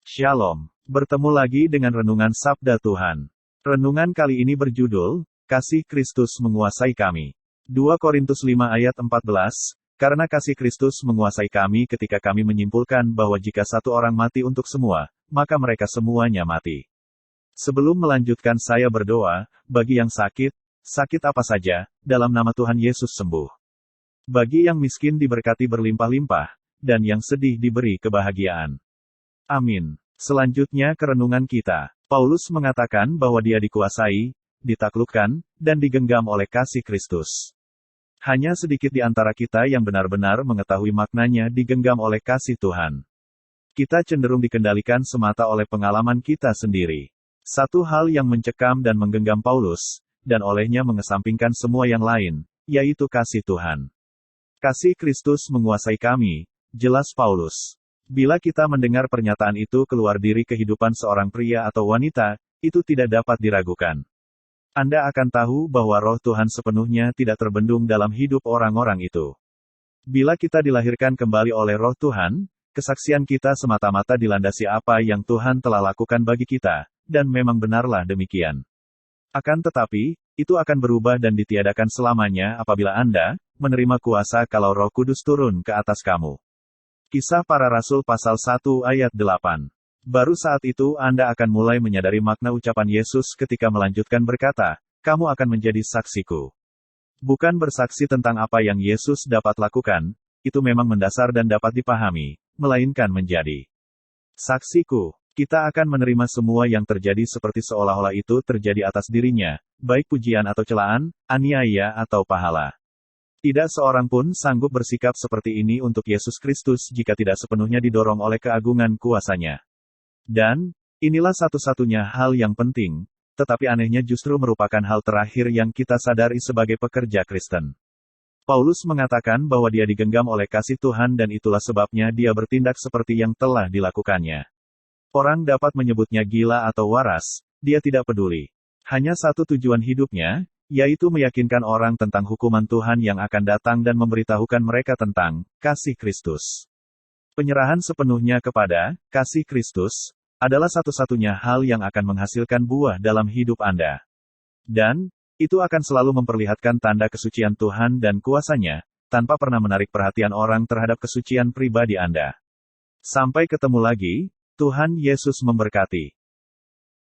Shalom. Bertemu lagi dengan Renungan Sabda Tuhan. Renungan kali ini berjudul, Kasih Kristus menguasai kami. 2 Korintus 5 ayat 14, karena kasih Kristus menguasai kami ketika kami menyimpulkan bahwa jika satu orang mati untuk semua, maka mereka semuanya mati. Sebelum melanjutkan saya berdoa, bagi yang sakit apa saja, dalam nama Tuhan Yesus sembuh. Bagi yang miskin diberkati berlimpah-limpah, dan yang sedih diberi kebahagiaan. Amin. Selanjutnya ke renungan kita. Paulus mengatakan bahwa dia dikuasai, ditaklukkan, dan digenggam oleh kasih Kristus. Hanya sedikit di antara kita yang benar-benar mengetahui maknanya digenggam oleh kasih Tuhan. Kita cenderung dikendalikan semata oleh pengalaman kita sendiri. Satu hal yang mencekam dan menggenggam Paulus, dan olehnya mengesampingkan semua yang lain, yaitu kasih Tuhan. Kasih Kristus menguasai kami, jelas Paulus. Bila kita mendengar pernyataan itu keluar dari kehidupan seorang pria atau wanita, itu tidak dapat diragukan. Anda akan tahu bahwa roh Tuhan sepenuhnya tidak terbendung dalam hidup orang-orang itu. Bila kita dilahirkan kembali oleh roh Tuhan, kesaksian kita semata-mata dilandasi apa yang Tuhan telah lakukan bagi kita, dan memang benarlah demikian. Akan tetapi, itu akan berubah dan ditiadakan selamanya apabila Anda menerima kuasa kalau Roh Kudus turun ke atas kamu. Kisah Para Rasul pasal 1 ayat 8. Baru saat itu Anda akan mulai menyadari makna ucapan Yesus ketika melanjutkan berkata, kamu akan menjadi saksiku. Bukan bersaksi tentang apa yang Yesus dapat lakukan, itu memang mendasar dan dapat dipahami, melainkan menjadi saksiku. Kita akan menerima semua yang terjadi seperti seolah-olah itu terjadi atas dirinya, baik pujian atau celaan, aniaya atau pahala. Tidak seorang pun sanggup bersikap seperti ini untuk Yesus Kristus jika tidak sepenuhnya didorong oleh keagungan kuasanya. Dan, inilah satu-satunya hal yang penting, tetapi anehnya justru merupakan hal terakhir yang kita sadari sebagai pekerja Kristen. Paulus mengatakan bahwa dia digenggam oleh kasih Tuhan dan itulah sebabnya dia bertindak seperti yang telah dilakukannya. Orang dapat menyebutnya gila atau waras, dia tidak peduli. Hanya satu tujuan hidupnya, yaitu meyakinkan orang tentang hukuman Tuhan yang akan datang dan memberitahukan mereka tentang kasih Kristus. Penyerahan sepenuhnya kepada kasih Kristus adalah satu-satunya hal yang akan menghasilkan buah dalam hidup Anda. Dan, itu akan selalu memperlihatkan tanda kesucian Tuhan dan kuasanya, tanpa pernah menarik perhatian orang terhadap kesucian pribadi Anda. Sampai ketemu lagi, Tuhan Yesus memberkati.